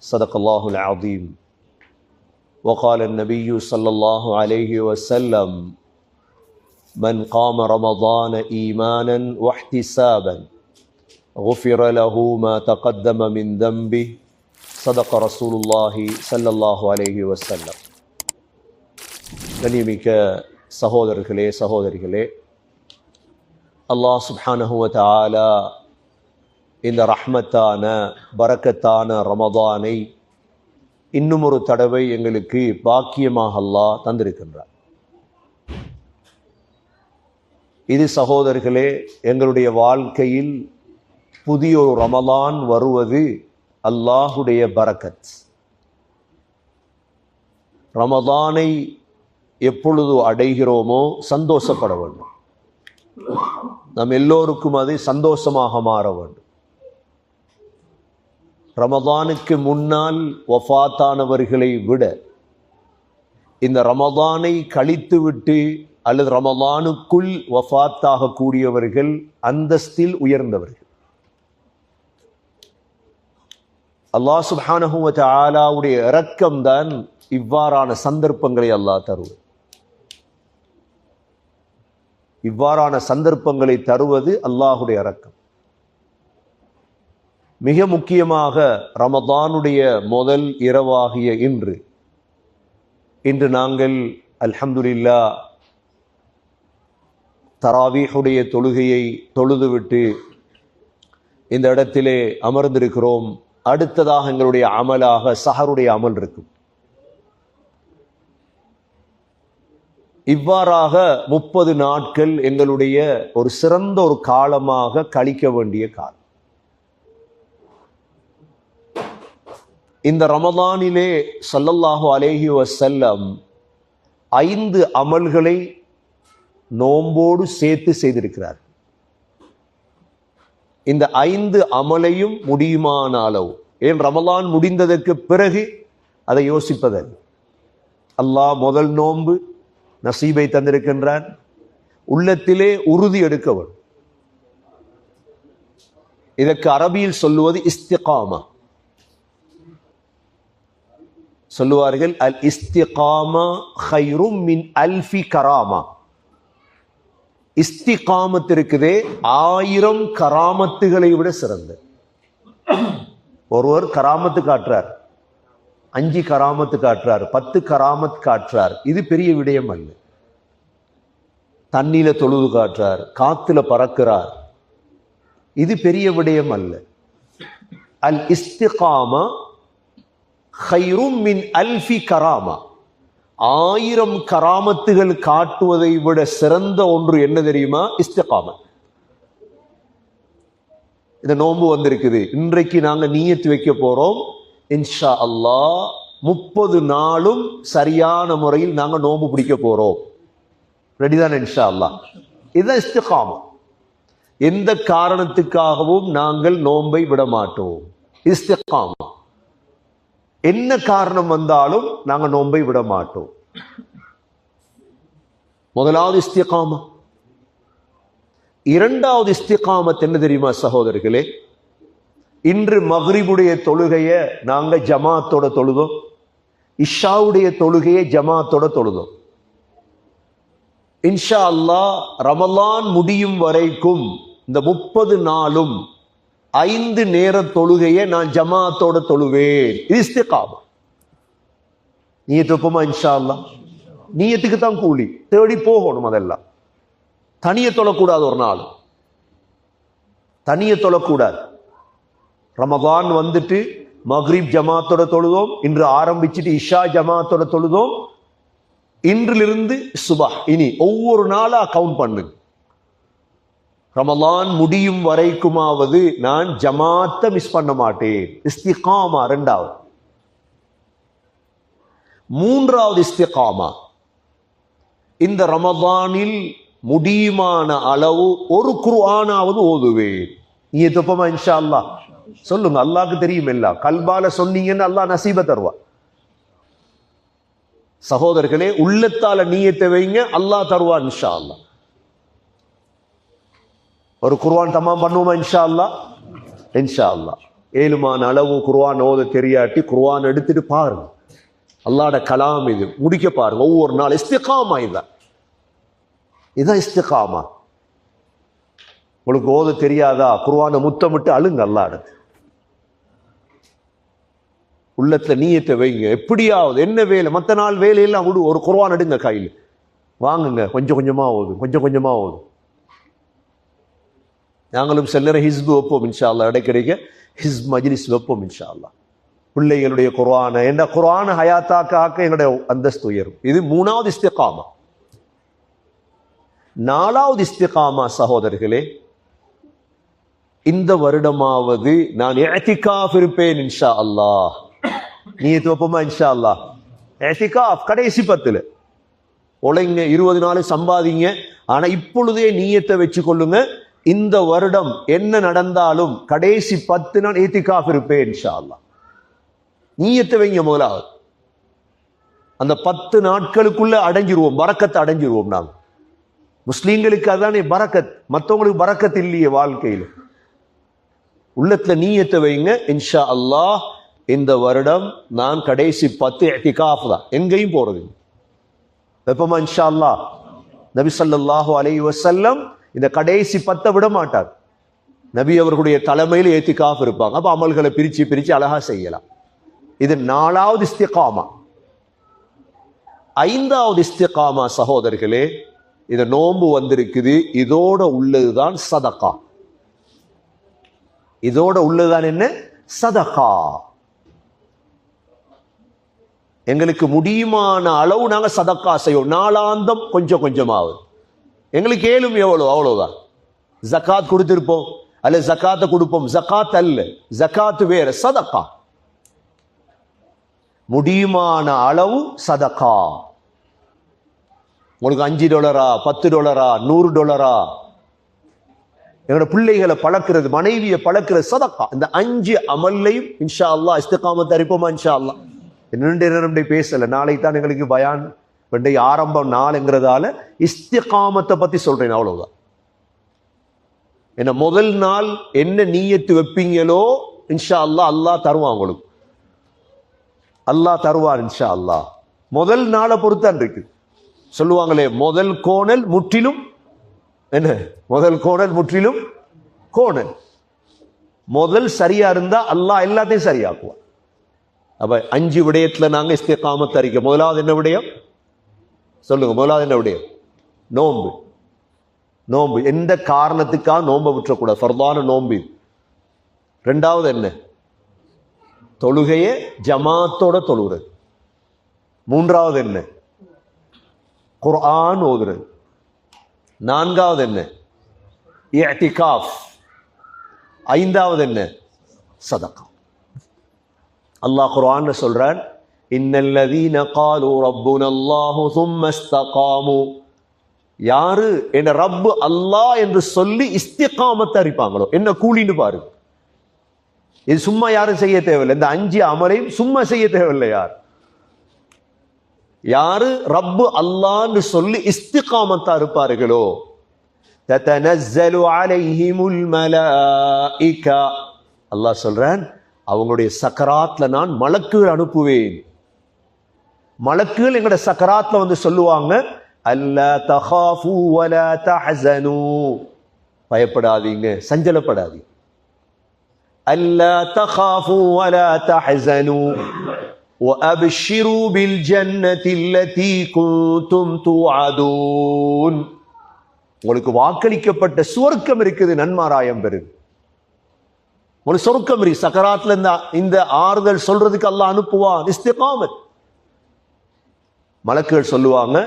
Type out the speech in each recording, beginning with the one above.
صدق الله العظيم. وقال النبي صلى الله عليه وسلم: من قام رمضان إيمانا واحتسابا غفر له ما تقدم من ذنبه. صدق رسول الله صلى الله عليه وسلم. கண்ணியமிக்க சகோதரர்களே சகோதரிகளே, அல்லாஹ் சுப்ஹானஹு வ தஆலா இந்த ரஹ்மத்தான பரக்கத்தான ரமதானை இன்னும் ஒரு தடவை எங்களுக்கு பாக்கியமாக அல்லாஹ் தந்திருக்கின்றார். இது சகோதரர்களே, எங்களுடைய வாழ்க்கையில் புதிய ஒரு ரமலான் வருவது அல்லாஹுடைய பரக்கத். ரமதானை எப்பொழுது அடைகிறோமோ சந்தோஷப்பட வேண்டும். நம் எல்லோருக்கும் அது சந்தோஷமாக மாற வேண்டும். ரமதானுக்கு முன்னால் வஃபாத்தானவர்களை விட இந்த ரமதானை கழித்துவிட்டு அல்லது ரமதானுக்குள் வஃபாத்தாக கூடியவர்கள் அந்தஸ்தில் உயர்ந்தவர்கள். அல்லாஹ் சுப்ஹானஹு வ தஆலாவுடைய இரக்கம்தான் இவ்வாறான சந்தர்ப்பங்களை அல்லாஹ் தருவது. இவ்வாறான சந்தர்ப்பங்களை தருவது அல்லாஹுடைய இரக்கம். மிக முக்கியமாக ரமதானுடைய முதல் இரவாகிய இன்று நாங்கள் அல்ஹம்துலில்லாஹ் தராவீஹுடைய தொழுகையை தொழுதுவிட்டு இந்த இடத்திலே அமர்ந்திருக்கிறோம். அடுத்ததாக எங்களுடைய அமலாக சஹருடைய அமல் இருக்கும். இவ்வாறாக 30 நாட்கள் எங்களுடைய ஒரு சிறந்த ஒரு காலமாக கழிக்க வேண்டிய காலம். இந்த ரமதானிலே ஸல்லல்லாஹு அலைஹி வஸல்லம் 5 அமல்களை நோம்போடு சேர்த்து செய்திருக்கிறார். இந்த 5 அமலையும் முடியுமான அளவு, ஏன் ரமலான் முடிந்ததற்கு பிறகு அதை யோசிப்பதல்ல. அல்லாஹ் முதல் நோன்பு நசீபை தந்திருக்கின்றான். உள்ளத்திலே உறுதி எடுக்க வேண்டும். இதற்கு அரபியில் சொல்லுவது இஸ்திகாமா. சொல்லுவார்கள் அல் இஸ்திகாமா கைரும் மின் அல்ஃபி கராமா. இஸ்திகாமத் இருக்குதே 1000 கராமத்துகளை விட சிறந்த. ஒருவர் கராமத்து காட்டுறார், 5 கராமத்து காட்டுறார், 10 கராமத் காட்டுறார். இது பெரிய விடயம் அல்ல. தண்ணியில தொழுது காட்டுறார், காத்துல பறக்கிறார். இது பெரிய விடயம் அல்ல. அல் இஸ்திகாமா கைரும் மின் அல்ஃபி கராமா. 1000 கராமத்துகள் காட்டுவதை விட சிறந்த ஒன்று என்ன தெரியுமா? இஸ்திகாமா. இந்த நோன்பு வந்திருக்குது, இன்றைக்கு நாங்க நியத்து வைக்க போறோம். இன்ஷா அல்லாஹ் 30 நாளும் சரியான முறையில் நாங்க நோன்பு பிடிக்க போறோம். ரெடிதான் இன்ஷா அல்லாஹ். இதுதான் இஸ்திகாமா. எந்த காரணத்துக்காகவும் நாங்கள் நோன்பை விட மாட்டோம். இஸ்திகாமா. என்ன காரணம் வந்தாலும் நாங்க நோன்பை விட மாட்டோம். முதலாவது இஸ்திகாமா. இரண்டாவது இஸ்திகாமத் என்ன தெரியுமா சகோதரர்களே? இன்று மக்ரிபுடைய தொழுகைய நாங்க ஜமாத்தோட தொழுதோம், இஷாவுடைய தொழுகையை ஜமாத்தோட தொழுதோம். இன்ஷா அல்லாஹ் ரமலான் முடியும் வரைக்கும் இந்த 30 நாளும் 5 நேர தொழுகையை நான் ஜமாத்தோட தொழுவேன். இது இஸ்திகாமா. நியத்து வைப்போமா? இன்ஷா அல்லாஹ். நியத்துக்கு தான் கூலி, தேடி போகணும். அதெல்லாம் தனிய தொழக்கூடாது. ஒரு நாள் தனிய தொழக்கூடாது. ரமதான் வந்துட்டு மக்ரிப் ஜமாத்தோட தொழுதோம், இன்று ஆரம்பிச்சுட்டு இஷா ஜமாத்தோட தொழுதோம். இன்றிலிருந்து சுபஹ், இனி ஒவ்வொரு நாளா கவுண்ட் பண்ணுங்க. ரமலான் முடியும் வரைக்குமாவது நான் ஜமாத்தை மிஸ் பண்ண மாட்டேன். இஸ்திகாமா இரண்டாவது. மூன்றாவது இஸ்திகாமா, இந்த ரமதானில் முடியுமான அளவு ஒரு குர்ஆனாவது ஓதுவேன். நீ தொப்பமா இன்ஷா அல்லாஹ் சொல்லுங்க. அல்லாஹ்க்கு தெரியும் எல்லாம். கல்பால சொன்னீங்கன்னு அல்லாஹ் நசீப தருவா. சகோதரர்களே, உள்ளத்தால நீயத்தை வைங்க, அல்லாஹ் தருவா இன்ஷா அல்லாஹ். ஒரு குர்ஆன் தமாம் பண்ணுவோமா இன்ஷா அல்லாஹ்? இன்ஷா அல்லாஹ். ஏழுமான அளவு குர்ஆன் ஓத தெரியாட்டி குர்ஆன் எடுத்துட்டு பாருங்க. அல்லாஹ்வுடைய கலாம் இது, முடிக்க பாருங்க. ஒவ்வொரு நாள் இஸ்திகாமா. இதுதான் இஸ்திகாமா. உங்களுக்கு ஓத தெரியாதா, குர்ஆனை முத்தமிட்டு அழுங்க. அல்லாஹ்வுடைய உள்ளத்துல நீயத்தை வைங்க. எப்படியாவது என்ன வேலை, மற்ற நாள் வேலையெல்லாம் விடு, ஒரு குர்ஆன் எடுங்க கையில், வாங்குங்க, கொஞ்சம் கொஞ்சமா ஓதும், கொஞ்சம் கொஞ்சமா ஓதும். நாங்களும் சில நேரம் ஹிஸ்பு வைப்போம் இன்ஷா அல்லாஹ், இடைக்கிடைக்க ஹிஸ்ப் மஜ்லிஸ் வைப்போம் இன்ஷா அல்லாஹ். பிள்ளைகளுடைய குர்ஆனை, என்ற குர்ஆனை ஹயாத்தாக்க ஆக்க எங்களுடைய அந்தஸ்து உயரும். இது 3வது இஸ்திகாமா. 4வது இஸ்திகாமா சகோதரர்களே, இந்த வருடமாவது நான் இஅ்திகாஃப் இருப்பேன் இன்ஷா அல்லாஹ். நீயத்து வைப்போமா இன்ஷா அல்லாஹ்? இஅ்திகாஃப் கடைசி 10 உழைங்க, 20 நாள் சம்பாதிங்க. ஆனா இப்பொழுதே நீயத்தை வச்சு கொள்ளுங்க, இந்த வருடம் என்ன நடந்தாலும் கடைசி 10 நாள் இஅ்திகாஃப் இருப்பேன் இன்ஷா அல்லாஹ். நீயத்தை வைங்க முதலாவது. அந்த 10 நாட்களுக்குள்ள அடைஞ்சிருவோம், பரக்கத்தை அடைஞ்சிருவோம். நாங்க முஸ்லீம்களுக்கு அதானே பரக்கத், மற்றவங்களுக்கு பரக்கத் இல்லையே வாழ்க்கையில். உள்ளத்துல நீயத்தை வைங்க, இன்ஷா அல்லாஹ் இந்த வருடம் நான் கடைசி 10 இஅ்திகாஃப் தான், எங்கேயும் போறது வெப்பமா இன்ஷா அல்லாஹ். நபி ஸல்லல்லாஹு அலைஹி வஸல்லம் இந்த கடைசி 10 விட மாட்டார். நபி அவர்களுடைய தலைமையில் இஅ்திகாஃப் இருப்பாங்க. அப்ப அமல்களை பிரிச்சு பிரிச்சு அழகா செய்யலாம். இது 4வது இஸ்திகாமா. 5வது இஸ்திகாமா சகோதரர்களே, இது நோன்பு வந்திருக்குது, இதோட உள்ளதுதான் சதகா. இதோட உள்ளதுதான் என்ன? சதகா. எங்களுக்கு முடியுமான அளவு நாங்க சதக்கா செய்வோம். நாளாந்தம் கொஞ்சம் கொஞ்சமாவது எங்களுக்கு ஏழும் எவ்வளவு அவ்வளவுதான். ஜகாத் கொடுத்திருப்போம், அல்ல ஜகாத்தை கொடுப்போம். ஜகாத் அல்ல, ஜகாத் வேற, சதக்கா. முடியுமான அளவு சதக்கா. உங்களுக்கு $5, $10, $100, எங்களோட பிள்ளைகளை பழக்கிறது, மனைவியை பழக்கிறது சதக்கா. இந்த 5 அமல்லையும் இன்ஷா அல்லாஹ் இஸ்திகாமத் அறிப்போமா இன்ஷா அல்லாஹ்? நீண்ட நேரம் பேசல, நாளைக்கு தான் எங்களுக்கு பயான் ஆரம்பம் நாளுங்கிறதால இஸ்திகாமத்தை பத்தி சொல்றேன், அவ்வளவுதான். என்ன முதல் நாள் என்ன நீயத்து வைப்பீங்களோ இன்ஷா அல்லாஹ் அல்லாஹ் தருவான் உங்களுக்கு, அல்லாஹ் தருவார் இன்ஷா அல்லாஹ். முதல் நாளை பொறுத்தான் இருக்கு. சொல்லுவாங்களே, முதல் கோணல் முற்றிலும் என்ன, முதல் கோணல் முற்றிலும் கோணல். முதல் சரியா இருந்தா அல்லாஹ் எல்லாத்தையும் சரியாக்குவான். அப்ப 5 விடயத்துல நாங்க இஸ்திகாமத் அறிக்கை. முதலாவது என்ன விடயம் சொல்லுங்க? முதலாவது என்ன விடயம்? நோன்பு. நோன்பு எந்த காரணத்துக்காக நோன்பை விட்டுறக்கூடாது, ஃபர்தான நோன்பு. 2வது என்ன? தொழுகையை ஜமாத்தோட தொழுகிறது. 3வது என்ன? குர்ஆன் ஓதுறது. 4வது என்ன? இஅ்திகாஃப். 5வது என்ன? சதகா. அல்லாஹ் குர்ஆன்ல சொல்றான், இன்னல்லதீன காலு ரப்புனல்லாஹு சும்ம இஸ்தகாமு. யாரு என்ன ரப்பு அல்லாஹ் என்று சொல்லி இஸ்திகாமத் அறிப்பாங்களோ என்ன கூலின்னு பாருங்க. இது சும்மா யாரும் செய்ய தேவையில்லை. இந்த 5 அமலையும் சும்மா செய்ய தேவையில்லை. யாரு ரப்பு அல்லாஹ்னு சொல்லி இஸ்திகாமத்தா இருப்பார்களோ, ததனஸ்ஸலு அலைஹிமுல் மலாயிகா. அல்லாஹ் சொல்றான், அவங்களுடைய சக்கராத்ல நான் மலக்குகள் அனுப்புவேன். மலக்குகள் எங்கட சக்கராத்ல வந்து சொல்லுவாங்க, அல்லா தகாஃபு வலா தஹ்ஸனு. பயப்படாதீங்க, சஞ்சலப்படாதீங்க. அல்லா தகாஃபு வலா தஹ்ஸனு வஅப்ஷிரு பில் ஜன்னதி அல்லதி குன்தும் துஅதூன். உங்களுக்கு வாக்களிக்கப்பட்ட சுவர்க்கம் இருக்குது, நன்மாராயம் பெறுங்க. ஒரு சொர்க்கம் இருக்கு. சக்கராத்ல இந்த ஆறுதல் சொல்றதுக்கு அல்லாஹ் அனுப்புவான். இஸ்திகாமத். மலக்குகள் சொல்லுவாங்க,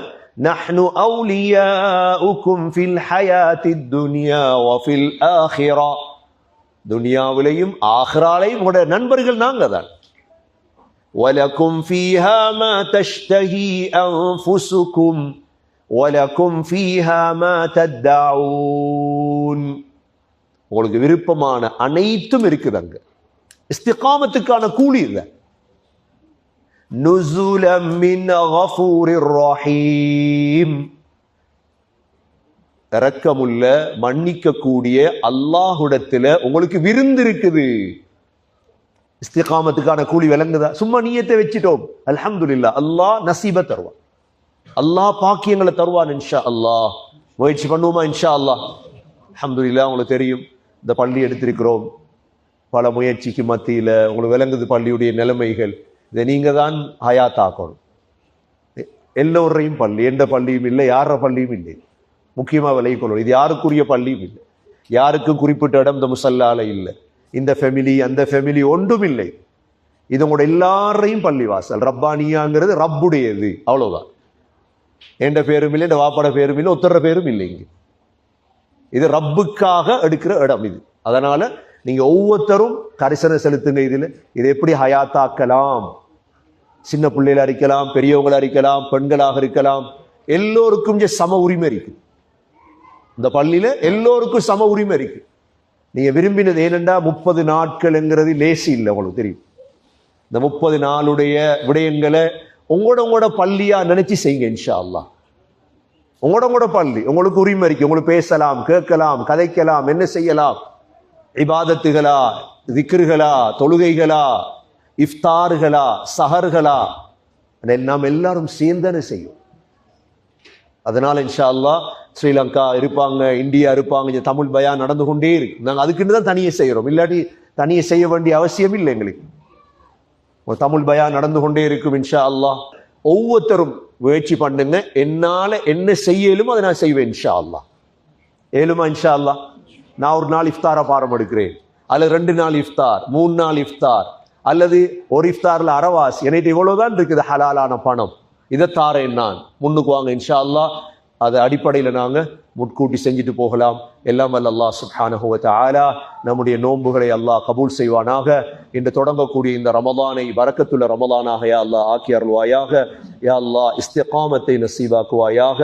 நஹ்னு அவுலியாஉக்கும் ஃபில் ஹயாத்தித் துன்யா வ ஃபில் ஆখিরা. துனியாவிலேயும் ஆখিরাலையும் உங்களுடைய நண்பர்கள் நாங்க தான். வலக்கும் ஃபீஹா மா தஷ்தஹி அன்ஃபுசுக்கும் வலக்கும் ஃபீஹா மா தத்தஊன். உங்களுக்கு விருப்பமான அனைத்தும் இருக்குது அங்க. இஸ்திகாமத்துக்கான கூலி இல்ல. நுஸுலம் மின் கஃபூரிர் ரஹீம். இரக்கமுள்ள மன்னிக்க கூடிய அல்லாஹ்விடத்துல உங்களுக்கு விருந்து இருக்குது. இஸ்திகாமத்துக்கான கூலி விளங்குதா? சும்மா நீயத்தை வச்சுட்டோம், அல்ஹம்துலில்லாஹ். அல்லாஹ் நசீப தருவான், அல்லாஹ் பாக்கியங்களை தருவான் இன்ஷா அல்லாஹ். முயற்சி பண்ணுவோமா இன்ஷா அல்லாஹ்? அல்ஹம்துலில்லாஹ். உங்களுக்கு தெரியும், இந்த பள்ளி எடுத்திருக்கிறோம், பல முயற்சிக்கு மத்தியில் உங்களுக்கு விளங்குது பள்ளியுடைய நிலைமைகள். இதை நீங்க தான் ஹயாத்தாக்கணும். எல்லோரையும் பள்ளி, எந்த பள்ளியும் இல்லை, யார பள்ளியும் இல்லை. முக்கியமாக விளைக்கொள்ளணும், இது யாருக்குரிய பள்ளியும் இல்லை, யாருக்கும் குறிப்பிட்ட இடம் இந்த முசல்லால இல்லை, இந்த ஃபெமிலி அந்த ஃபெமிலி ஒன்றும் இல்லை. இது உங்களோட எல்லாரையும் பள்ளிவாசல். ரப்பானியாங்கிறது ரப்புடையது, அவ்வளவுதான். என்ற பேரும் இல்லை, என்ற வாப்பாட பேரும் இல்லை, ஒத்துற பேரும் இல்லை. இங்கே இது ரப்புக்காக எடுக்கிற இடம் இது. அதனால நீங்க ஒவ்வொருத்தரும் கரிசனை செலுத்துங்க. இதை எப்படி ஹயாத்தாக்கலாம்? சின்ன பிள்ளைகளா இருக்கலாம், பெரியவங்களா இருக்கலாம், பெண்களாக இருக்கலாம், எல்லோருக்கும் சம உரிமை இருக்கு. இந்த பள்ளியில எல்லோருக்கும் சம உரிமை இருக்கு. நீங்க விரும்பினது ஏனென்றா 30 நாட்கள்ங்கிறது லேசி இல்லை. உங்களுக்கு தெரியும், இந்த 30 நாளுடைய விடயங்களை உங்களோட பள்ளியா நினைச்சு செய்யுங்க இன்ஷா அல்லாஹ். உங்களோட பள்ளி, உங்களுக்கு உரிமை இருக்கு. உங்களுக்கு பேசலாம், கேட்கலாம், கதைக்கலாம், என்ன செய்யலாம். இபாதத்துகளா, திக்ருகளா, தொழுகைகளா, இஃப்தார்களா, சஹர்களா, நாம் எல்லாரும் சேர்ந்தன செய்யும். அதனால இன்ஷா அல்லாஹ் ஸ்ரீலங்கா இருப்பாங்க, இந்தியா இருப்பாங்க, தமிழ் பயான் நடந்து கொண்டே இருக்கு. நாங்கள் அதுக்குன்னு தான் தனியே செய்கிறோம், இல்லாட்டி தனியே செய்ய வேண்டிய அவசியம் இல்லை எங்களுக்கு. ஒரு தமிழ் பயான் நடந்து கொண்டே இருக்கும் இன்ஷா அல்லாஹ். ஒவ்வொருத்தரும் முயற்சி பண்ணுங்க. என்னால என்ன செய்யலுமோ அதை நான் செய்வேன் இன்ஷா அல்லாஹ். ஏழுமா இன்ஷா அல்லாஹ்? நான் ஒரு நாள் இஃப்தாரை பாரம் எடுக்கிறேன், அல்லது 2 நாள் இஃப்தார், 3 நாள் இஃப்தார், அல்லது ஒரு இஃப்தாரில் அரவாசி. எனக்கு இவ்வளவுதான் இருக்குது ஹலாலான பணம், இதை தாரேன் நான், முன்னுக்கு வாங்க இன்ஷா அல்லாஹ். அது அடிப்படையில் நாங்கள் முட்கூட்டி செஞ்சுட்டு போகலாம். எல்லாம் வல்ல அல்லாஹ் சுப்ஹானஹு வ தஆலா நம்முடைய நோன்புகளை அல்லாஹ் கபூல் செய்வானாக. இன்று தொடங்கக்கூடிய இந்த ரமலானை பரக்கத்துள்ள ரமலானாக யா அல்லாஹ் ஆக்கி அருள்வாயாக. யா அல்லாஹ் இஸ்திகாமத்தை நசீபாக்குவாயாக.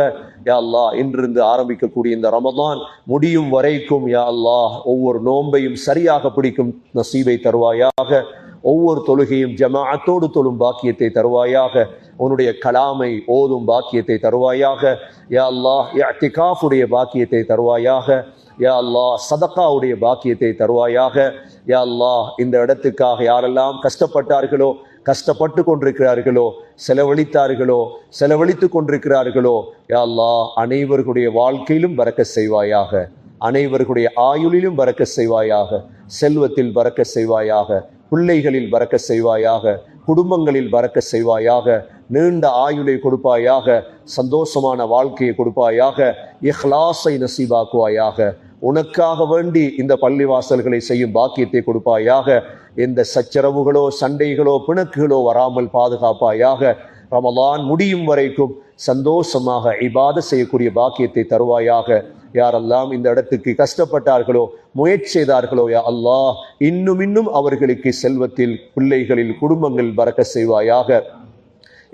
யா அல்லாஹ் இன்றிருந்து ஆரம்பிக்கக்கூடிய இந்த ரமலான் முடியும் வரைக்கும் யா அல்லாஹ் ஒவ்வொரு நோன்பையும் சரியாக பிடிக்கும் நசீபை தருவாயாக. ஒவ்வொரு தொழுகையும் ஜமாஅத்தோடு தொழும் பாக்கியத்தை தருவாயாக. உன்னுடைய கலாமை ஓதும் பாக்கியத்தை தருவாயாக. யா அல்லாஹ் இஅ்திகாஃபுடைய பாக்கியத்தை தருவாயாக. யா அல்லாஹ் சதகாவுடைய பாக்கியத்தை தருவாயாக. யா அல்லாஹ் இந்த இடத்துக்காக யாரெல்லாம் கஷ்டப்பட்டார்களோ, கஷ்டப்பட்டு கொண்டிருக்கிறார்களோ, செலவழித்தார்களோ, செலவழித்து கொண்டிருக்கிறார்களோ, யா அல்லாஹ் அனைவர்களுடைய வாழ்க்கையிலும் பரக்கத் செய்வாயாக. அனைவர்களுடைய ஆயுளிலும் பரக்கத் செய்வாயாக. செல்வத்தில் பரக்கத் செய்வாயாக. பிள்ளைகளில் பரக்கத் செய்வாயாக. குடும்பங்களில் பரக்கத் செய்வாயாக. நீண்ட ஆயுளை கொடுப்பாயாக. சந்தோஷமான வாழ்க்கையை கொடுப்பாயாக. இஹ்லாஸை நசீபாக்குவாயாக. உனக்காக வேண்டி இந்த பள்ளிவாசல்களை செய்யும் பாக்கியத்தை கொடுப்பாயாக. எந்த சச்சரவுகளோ, சண்டைகளோ, பிணக்குகளோ வராமல் பாதுகாப்பாயாக. ரமலான் முடியும் வரைக்கும் சந்தோஷமாக இபாதத் செய்யக்கூடிய பாக்கியத்தை தருவாயாக. யாரெல்லாம் இந்த இடத்துக்கு கஷ்டப்பட்டார்களோ, முயற்சி செய்தார்களோ, யா அல்லாஹ் இன்னும் அவர்களுக்கு செல்வத்தில், பிள்ளைகளில், குடும்பங்கள் பரக்கத் செய்வாயாக.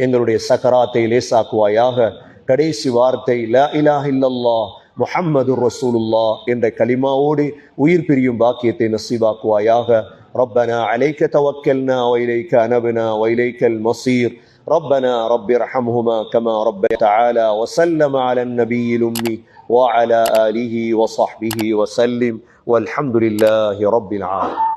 எங்களுடைய சக்கராத்தை லேசாக்குவாயாக. கடைசி வார்த்தை லா இலாஹ இல்லல்லாஹ் முஹம்மதுர் ரசூலுல்லாஹ் என்ற கலிமாவோடு உயிர் பிரியும் பாக்கியத்தை நசீபாக்குவாயாக. ரப்பனா அலைக்க தவக்கல்னா வஇலைக்க அனப்னா வஇலைக்கல் மஸீர். ربنا رب ارحمهما كما ربيانا تعالى وسلم على النبي الأمي وعلى آله وصحبه وسلم والحمد لله رب العالمين.